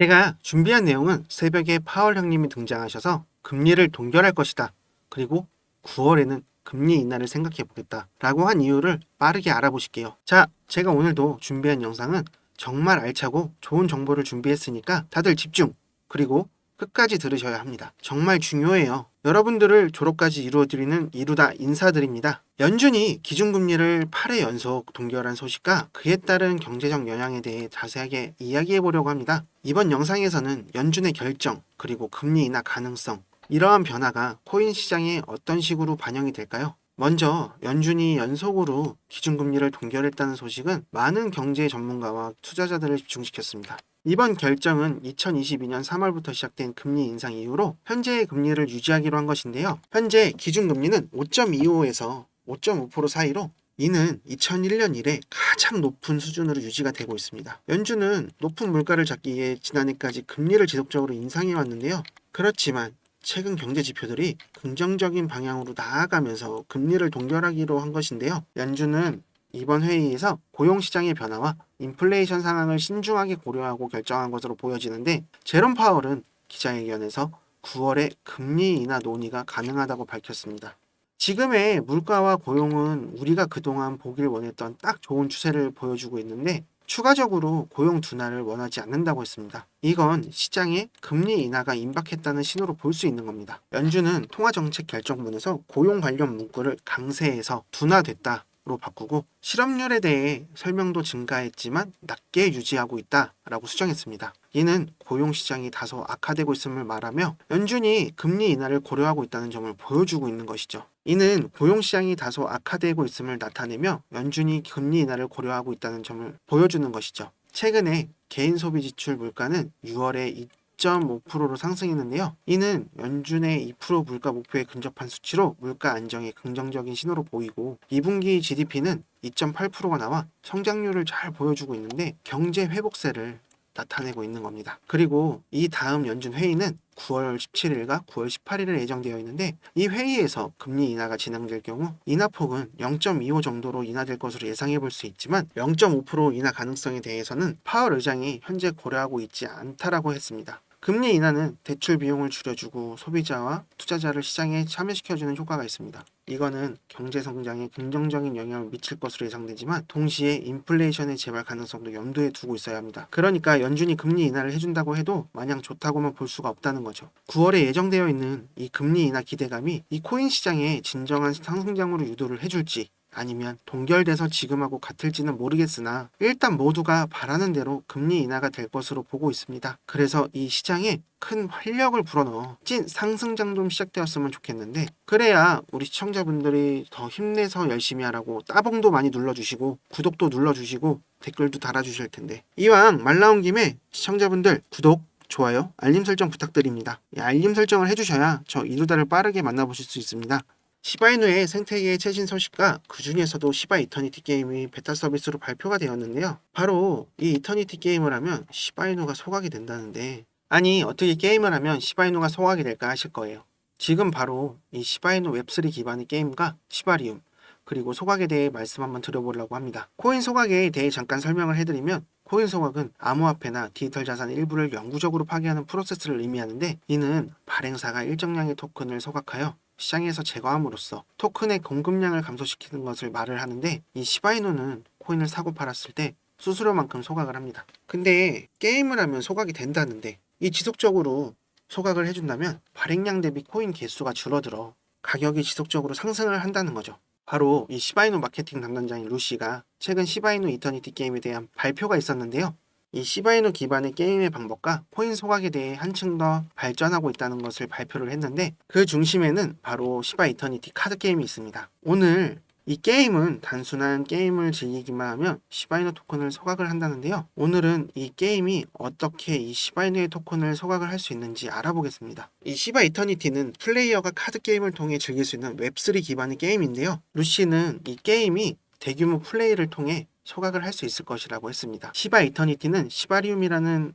제가 준비한 내용은 새벽에 파월 형님이 등장하셔서 금리를 동결할 것이다. 그리고 9월에는 금리 인하를 생각해 보겠다. 라고 한 이유를 빠르게 알아보실게요. 자, 제가 오늘도 준비한 영상은 정말 알차고 좋은 정보를 준비했으니까 다들 집중! 그리고 끝까지 들으셔야 합니다. 정말 중요해요. 여러분들을 졸업까지 이루어드리는 이루다 인사드립니다. 연준이 기준금리를 8회 연속 동결한 소식과 그에 따른 경제적 영향에 대해 자세하게 이야기해 보려고 합니다. 이번 영상에서는 연준의 결정, 그리고 금리 인하 가능성, 이러한 변화가 코인 시장에 어떤 식으로 반영이 될까요? 먼저 연준이 연속으로 기준금리를 동결했다는 소식은 많은 경제 전문가와 투자자들을 집중시켰습니다. 이번 결정은 2022년 3월부터 시작된 금리 인상 이후로 현재의 금리를 유지하기로 한 것인데요. 현재 기준금리는 5.25에서 5.5% 사이로 이는 2001년 이래 가장 높은 수준으로 유지가 되고 있습니다. 연준은 높은 물가를 잡기 위해 지난해까지 금리를 지속적으로 인상해 왔는데요. 그렇지만 최근 경제 지표들이 긍정적인 방향으로 나아가면서 금리를 동결하기로 한 것인데요. 연준은 이번 회의에서 고용시장의 변화와 인플레이션 상황을 신중하게 고려하고 결정한 것으로 보여지는데, 제롬 파월은 기자회견에서 9월에 금리 인하 논의가 가능하다고 밝혔습니다. 지금의 물가와 고용은 우리가 그동안 보길 원했던 딱 좋은 추세를 보여주고 있는데, 추가적으로 고용 둔화를 원하지 않는다고 했습니다. 이건 시장에 금리 인하가 임박했다는 신호로 볼 수 있는 겁니다. 연준은 통화정책 결정문에서 고용 관련 문구를 강세에서 둔화됐다로 바꾸고 실업률에 대해 설명도 증가했지만 낮게 유지하고 있다라고 수정했습니다. 이는 고용시장이 다소 악화되고 있음을 말하며 연준이 금리 인하를 고려하고 있다는 점을 보여주고 있는 것이죠. 이는 고용시장이 다소 악화되고 있음을 나타내며 연준이 금리 인하를 고려하고 있다는 점을 보여주는 것이죠. 최근에 개인 소비 지출 물가는 6월에 2.5%로 상승했는데요. 이는 연준의 2% 물가 목표에 근접한 수치로 물가 안정에 긍정적인 신호로 보이고, 2분기 GDP는 2.8%가 나와 성장률을 잘 보여주고 있는데 경제 회복세를 나타내고 있는 겁니다. 그리고 이 다음 연준 회의는 9월 17일과 9월 18일에 예정되어 있는데, 이 회의에서 금리 인하가 진행될 경우 인하폭은 0.25 정도로 인하될 것으로 예상해 볼 수 있지만 0.5% 인하 가능성에 대해서는 파월 의장이 현재 고려하고 있지 않다라고 했습니다. 금리 인하는 대출 비용을 줄여주고 소비자와 투자자를 시장에 참여시켜주는 효과가 있습니다. 이거는 경제 성장에 긍정적인 영향을 미칠 것으로 예상되지만 동시에 인플레이션의 재발 가능성도 염두에 두고 있어야 합니다. 그러니까 연준이 금리 인하를 해준다고 해도 마냥 좋다고만 볼 수가 없다는 거죠. 9월에 예정되어 있는 이 금리 인하 기대감이 이 코인 시장에 진정한 상승장으로 유도를 해줄지, 아니면 동결돼서 지금하고 같을지는 모르겠으나 일단 모두가 바라는 대로 금리 인하가 될 것으로 보고 있습니다. 그래서 이 시장에 큰 활력을 불어넣어 찐 상승장 좀 시작되었으면 좋겠는데, 그래야 우리 시청자분들이 더 힘내서 열심히 하라고 따봉도 많이 눌러주시고 구독도 눌러주시고 댓글도 달아주실 텐데, 이왕 말 나온 김에 시청자분들 구독, 좋아요, 알림 설정 부탁드립니다. 이 알림 설정을 해주셔야 저 이루다를 빠르게 만나보실 수 있습니다. 시바이누의 생태계의 최신 소식과 그 중에서도 시바 이터니티 게임이 베타 서비스로 발표가 되었는데요. 바로 이 이터니티 게임을 하면 시바이누가 소각이 된다는데, 아니 어떻게 게임을 하면 시바이누가 소각이 될까 하실 거예요. 지금 바로 이 시바이누 웹3 기반의 게임과 시바리움, 그리고 소각에 대해 말씀 한번 드려보려고 합니다. 코인 소각에 대해 잠깐 설명을 해드리면, 코인 소각은 암호화폐나 디지털 자산의 일부를 영구적으로 파괴하는 프로세스를 의미하는데, 이는 발행사가 일정량의 토큰을 소각하여 시장에서 제거함으로써 토큰의 공급량을 감소시키는 것을 말을 하는데, 이 시바이누는 코인을 사고 팔았을 때 수수료만큼 소각을 합니다. 근데 게임을 하면 소각이 된다는데, 이 지속적으로 소각을 해준다면 발행량 대비 코인 개수가 줄어들어 가격이 지속적으로 상승을 한다는 거죠. 바로 이 시바이누 마케팅 담당자인 루시가 최근 시바이누 이터니티 게임에 대한 발표가 있었는데요. 이 시바이누 기반의 게임의 방법과 코인 소각에 대해 한층 더 발전하고 있다는 것을 발표를 했는데, 그 중심에는 바로 시바 이터니티 카드 게임이 있습니다. 오늘 이 게임은 단순한 게임을 즐기기만 하면 시바이누 토큰을 소각을 한다는데요. 오늘은 이 게임이 어떻게 이 시바이누의 토큰을 소각을 할 수 있는지 알아보겠습니다. 이 시바 이터니티는 플레이어가 카드 게임을 통해 즐길 수 있는 웹3 기반의 게임인데요. 루시는 이 게임이 대규모 플레이를 통해 소각을 할 수 있을 것이라고 했습니다. 시바 이터니티는 시바리움이라는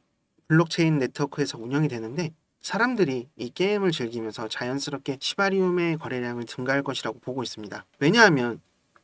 블록체인 네트워크에서 운영이 되는데, 사람들이 이 게임을 즐기면서 자연스럽게 시바리움의 거래량을 증가할 것이라고 보고 있습니다. 왜냐하면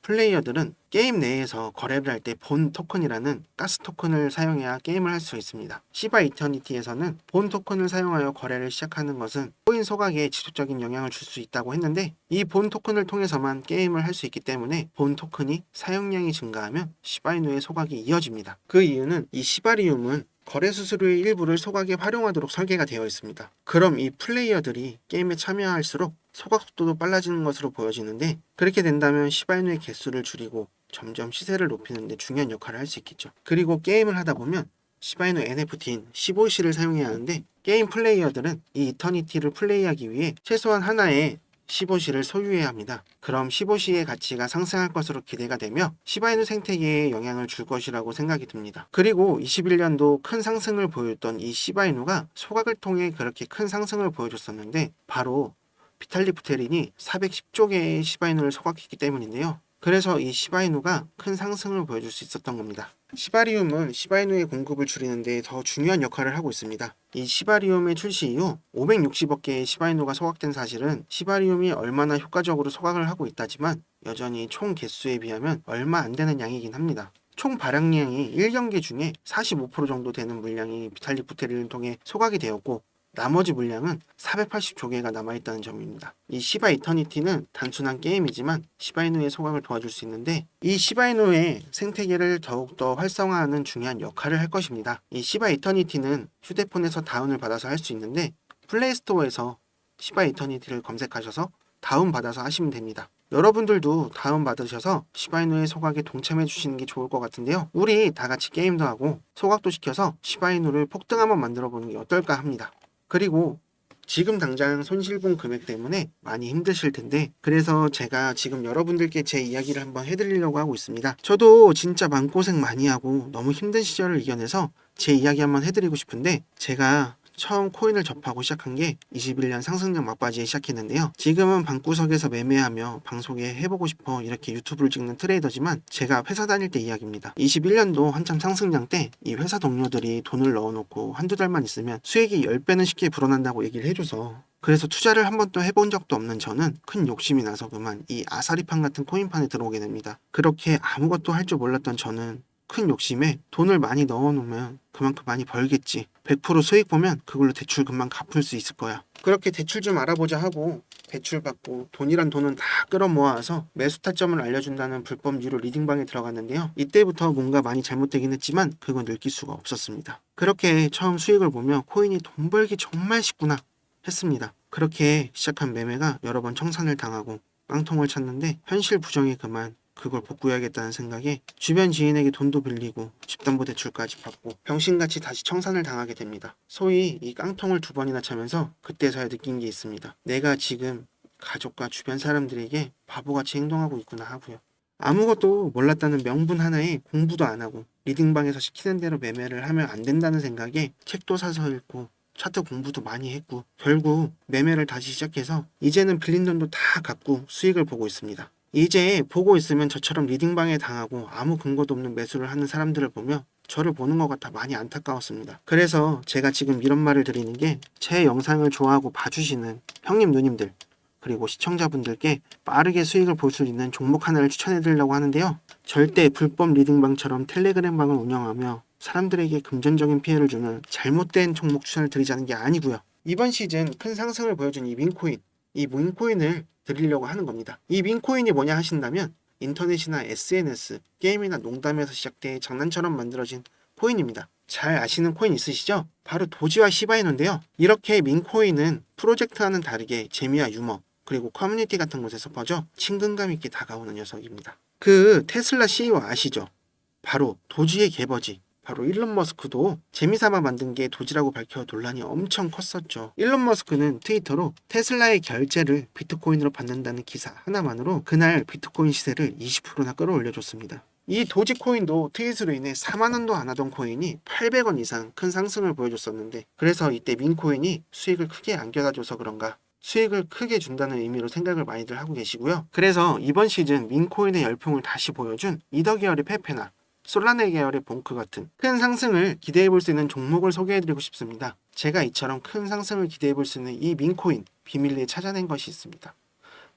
플레이어들은 게임 내에서 거래를 할 때 본 토큰이라는 가스 토큰을 사용해야 게임을 할 수 있습니다. 시바 이터니티에서는 본 토큰을 사용하여 거래를 시작하는 것은 코인 소각에 지속적인 영향을 줄 수 있다고 했는데, 이 본 토큰을 통해서만 게임을 할 수 있기 때문에 본 토큰이 사용량이 증가하면 시바이누의 소각이 이어집니다. 그 이유는 이 시바리움은 거래 수수료의 일부를 소각에 활용하도록 설계가 되어 있습니다. 그럼 이 플레이어들이 게임에 참여할수록 소각 속도도 빨라지는 것으로 보여지는데, 그렇게 된다면 시바이누의 개수를 줄이고 점점 시세를 높이는 데 중요한 역할을 할 수 있겠죠. 그리고 게임을 하다 보면 시바이누 NFT인 15C를 사용해야 하는데, 게임 플레이어들은 이 이터니티를 플레이하기 위해 최소한 하나의 15C를 소유해야 합니다. 그럼 15C의 가치가 상승할 것으로 기대가 되며 시바이누 생태계에 영향을 줄 것이라고 생각이 듭니다. 그리고 21년도 큰 상승을 보였던 이 시바이누가 소각을 통해 그렇게 큰 상승을 보여줬었는데, 바로 비탈릭 부테린이 410조 개의 시바이누를 소각했기 때문인데요. 그래서 이 시바이누가 큰 상승을 보여줄 수 있었던 겁니다. 시바리움은 시바이누의 공급을 줄이는 데 더 중요한 역할을 하고 있습니다. 이 시바리움의 출시 이후 560억 개의 시바이누가 소각된 사실은 시바리움이 얼마나 효과적으로 소각을 하고 있다지만 여전히 총 개수에 비하면 얼마 안 되는 양이긴 합니다. 총 발행량이 1경기 중에 45% 정도 되는 물량이 비탈릭 부테린을 통해 소각이 되었고, 나머지 물량은 480조 개가 남아있다는 점입니다. 이 시바 이터니티는 단순한 게임이지만 시바이누의 소각을 도와줄 수 있는데, 이 시바이누의 생태계를 더욱더 활성화하는 중요한 역할을 할 것입니다. 이 시바 이터니티는 휴대폰에서 다운을 받아서 할 수 있는데, 플레이스토어에서 시바 이터니티를 검색하셔서 다운받아서 하시면 됩니다. 여러분들도 다운받으셔서 시바이누의 소각에 동참해 주시는 게 좋을 것 같은데요. 우리 다 같이 게임도 하고 소각도 시켜서 시바이누를 폭등 한번 만들어 보는 게 어떨까 합니다. 그리고 지금 당장 손실분 금액 때문에 많이 힘드실 텐데, 그래서 제가 지금 여러분들께 제 이야기를 한번 해드리려고 하고 있습니다. 저도 진짜 마음고생 많이 하고 너무 힘든 시절을 이겨내서 제 이야기 한번 해드리고 싶은데, 제가 처음 코인을 접하고 시작한 게 21년 상승장 막바지에 시작했는데요. 지금은 방구석에서 매매하며 방송에 해보고 싶어 이렇게 유튜브를 찍는 트레이더지만, 제가 회사 다닐 때 이야기입니다. 21년도 한참 상승장 때 이 회사 동료들이 돈을 넣어놓고 한두 달만 있으면 수익이 10배는 쉽게 불어난다고 얘기를 해줘서, 그래서 투자를 한 번도 해본 적도 없는 저는 큰 욕심이 나서 그만 이 아사리판 같은 코인판에 들어오게 됩니다. 그렇게 아무것도 할 줄 몰랐던 저는 큰 욕심에 돈을 많이 넣어놓으면 그만큼 많이 벌겠지, 100% 수익 보면 그걸로 대출 금방 갚을 수 있을 거야, 그렇게 대출 좀 알아보자 하고 대출 받고 돈이란 돈은 다 끌어모아서 매수 타점을 알려준다는 불법 유료 리딩방에 들어갔는데요. 이때부터 뭔가 많이 잘못되긴 했지만 그건 느낄 수가 없었습니다. 그렇게 처음 수익을 보며 코인이 돈 벌기 정말 쉽구나 했습니다. 그렇게 시작한 매매가 여러 번 청산을 당하고 깡통을 찼는데, 현실 부정에 그만 그걸 복구해야겠다는 생각에 주변 지인에게 돈도 빌리고 집담보대출까지 받고 병신같이 다시 청산을 당하게 됩니다. 소위 이 깡통을 2번이나 차면서 그때서야 느낀 게 있습니다. 내가 지금 가족과 주변 사람들에게 바보같이 행동하고 있구나 하고요. 아무것도 몰랐다는 명분 하나에 공부도 안 하고 리딩방에서 시키는 대로 매매를 하면 안 된다는 생각에 책도 사서 읽고 차트 공부도 많이 했고, 결국 매매를 다시 시작해서 이제는 빌린 돈도 다 갚고 수익을 보고 있습니다. 이제 보고 있으면 저처럼 리딩방에 당하고 아무 근거도 없는 매수를 하는 사람들을 보며 저를 보는 것 같아 많이 안타까웠습니다. 그래서 제가 지금 이런 말을 드리는 게, 제 영상을 좋아하고 봐주시는 형님 누님들 그리고 시청자분들께 빠르게 수익을 볼 수 있는 종목 하나를 추천해 드리려고 하는데요. 절대 불법 리딩방처럼 텔레그램방을 운영하며 사람들에게 금전적인 피해를 주는 잘못된 종목 추천을 드리자는 게 아니고요. 이번 시즌 큰 상승을 보여준 이 민코인을 드리려고 하는 겁니다. 이 민코인이 뭐냐 하신다면, 인터넷이나 SNS, 게임이나 농담에서 시작돼 장난처럼 만들어진 코인입니다. 잘 아시는 코인 있으시죠? 바로 도지와 시바이누인데요. 이렇게 민코인은 프로젝트와는 다르게 재미와 유머, 그리고 커뮤니티 같은 곳에서 퍼져 친근감 있게 다가오는 녀석입니다. 그 테슬라 CEO 아시죠? 바로 도지의 개버지, 바로 일론 머스크도 재미삼아 만든 게 도지라고 밝혀 논란이 엄청 컸었죠. 일론 머스크는 트위터로 테슬라의 결제를 비트코인으로 받는다는 기사 하나만으로 그날 비트코인 시세를 20%나 끌어올려줬습니다. 이 도지코인도 트윗으로 인해 4만원도 안 하던 코인이 800원 이상 큰 상승을 보여줬었는데, 그래서 이때 민코인이 수익을 크게 안겨다줘서 그런가 수익을 크게 준다는 의미로 생각을 많이들 하고 계시고요. 그래서 이번 시즌 민코인의 열풍을 다시 보여준 이더 계열의 페페나 솔라네 계열의 봉크 같은 큰 상승을 기대해볼 수 있는 종목을 소개해드리고 싶습니다. 제가 이처럼 큰 상승을 기대해볼 수 있는 이 민코인 비밀리에 찾아낸 것이 있습니다.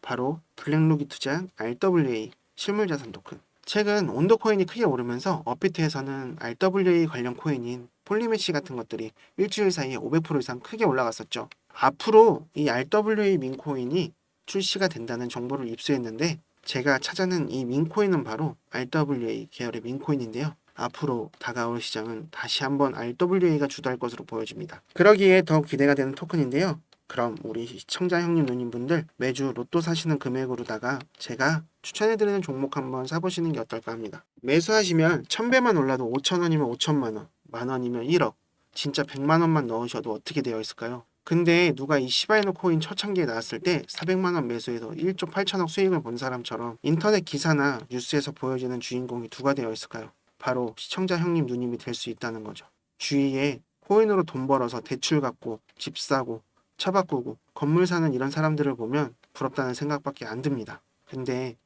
바로 블랙록이 투자한 RWA 실물자산 토큰. 최근 온도코인이 크게 오르면서 업비트에서는 RWA 관련 코인인 폴리메시 같은 것들이 일주일 사이에 500% 이상 크게 올라갔었죠. 앞으로 이 RWA 민코인이 출시가 된다는 정보를 입수했는데 제가 찾아낸 이 민코인은 바로 RWA 계열의 민코인인데요. 앞으로 다가올 시장은 다시 한번 RWA가 주도할 것으로 보여집니다. 그러기에 더 기대가 되는 토큰인데요. 그럼 우리 시청자 형님 누님분들 매주 로또 사시는 금액으로다가 제가 추천해드리는 종목 한번 사보시는 게 어떨까 합니다. 매수하시면 1000배만 올라도 5,000원이면 5천만원, 만원이면 1억, 진짜 100만원만 넣으셔도 어떻게 되어 있을까요? 근데 누가 이 시바이노 코인 초창기에 나왔을 때 400만원 매수해서 1조 8천억 수익을 본 사람처럼 인터넷 기사나 뉴스에서 보여지는 주인공이 누가 되어 있을까요? 바로 시청자 형님 누님이 될 수 있다는 거죠. 주위에 코인으로 돈 벌어서 대출 갚고 집 사고 차 바꾸고 건물 사는 이런 사람들을 보면 부럽다는 생각밖에 안 듭니다. 근데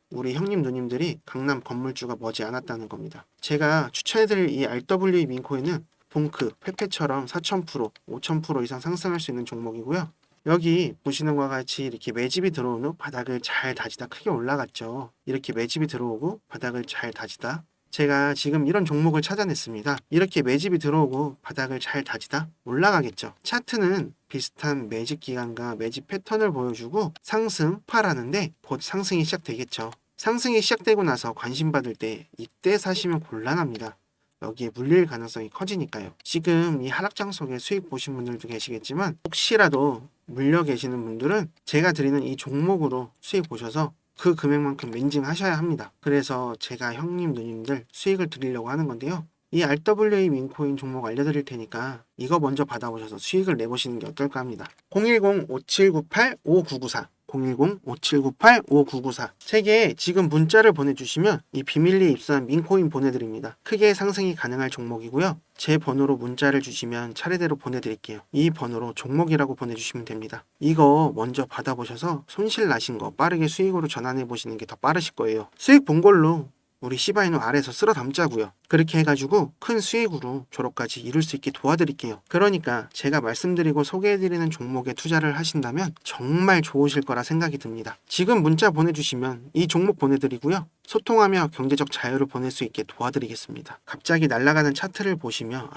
우리 형님 누님들이 강남 건물주가 머지 않았다는 겁니다. 제가 추천해드릴 이 RWA 민코인은 봉크, 페페처럼 4,000%, 5,000% 이상 상승할 수 있는 종목이고요. 여기 보시는 것과 같이 이렇게 매집이 들어온 후 바닥을 잘 다지다 크게 올라갔죠. 이렇게 매집이 들어오고 바닥을 잘 다지다 제가 지금 이런 종목을 찾아냈습니다. 이렇게 매집이 들어오고 바닥을 잘 다지다 올라가겠죠. 차트는 비슷한 매집 기간과 매집 패턴을 보여주고 상승, 폭발하는데 곧 상승이 시작되겠죠. 상승이 시작되고 나서 관심 받을 때 이때 사시면 곤란합니다. 여기에 물릴 가능성이 커지니까요. 지금 이 하락장 속에 수익 보신 분들도 계시겠지만 혹시라도 물려 계시는 분들은 제가 드리는 이 종목으로 수익 보셔서 그 금액만큼 멘징하셔야 합니다. 그래서 제가 형님 누님들 수익을 드리려고 하는 건데요. 이 RWA 민코인 종목 알려드릴 테니까 이거 먼저 받아보셔서 수익을 내보시는 게 어떨까 합니다. 010-5798-5994 010-5798-5994 책에 지금 문자를 보내주시면 이 비밀리에 입수한 민코인 보내드립니다. 크게 상승이 가능할 종목이고요. 제 번호로 문자를 주시면 차례대로 보내드릴게요. 이 번호로 종목이라고 보내주시면 됩니다. 이거 먼저 받아보셔서 손실 나신 거 빠르게 수익으로 전환해 보시는 게 더 빠르실 거예요. 수익 본 걸로 우리 시바이노 아래에서 쓸어 담자고요. 그렇게 해가지고 큰 수익으로 졸업까지 이룰 수 있게 도와드릴게요. 그러니까 제가 말씀드리고 소개해드리는 종목에 투자를 하신다면 정말 좋으실 거라 생각이 듭니다. 지금 문자 보내주시면 이 종목 보내드리고요. 소통하며 경제적 자유를 보낼 수 있게 도와드리겠습니다. 갑자기 날아가는 차트를 보시며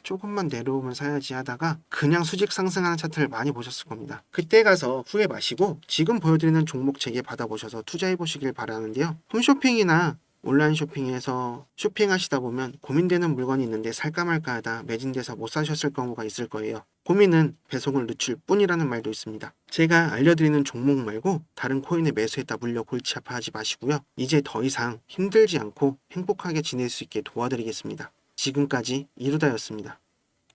조금만 내려오면 사야지 하다가 그냥 수직 상승하는 차트를 많이 보셨을 겁니다. 그때 가서 후회 마시고 지금 보여드리는 종목 제게 받아보셔서 투자해 보시길 바라는데요. 홈쇼핑이나 온라인 쇼핑에서 쇼핑하시다 보면 고민되는 물건이 있는데 살까 말까 하다 매진돼서 못 사셨을 경우가 있을 거예요. 고민은 배송을 늦출 뿐이라는 말도 있습니다. 제가 알려드리는 종목 말고 다른 코인에 매수했다 물려 골치 아파하지 마시고요. 이제 더 이상 힘들지 않고 행복하게 지낼 수 있게 도와드리겠습니다. 지금까지 이루다였습니다.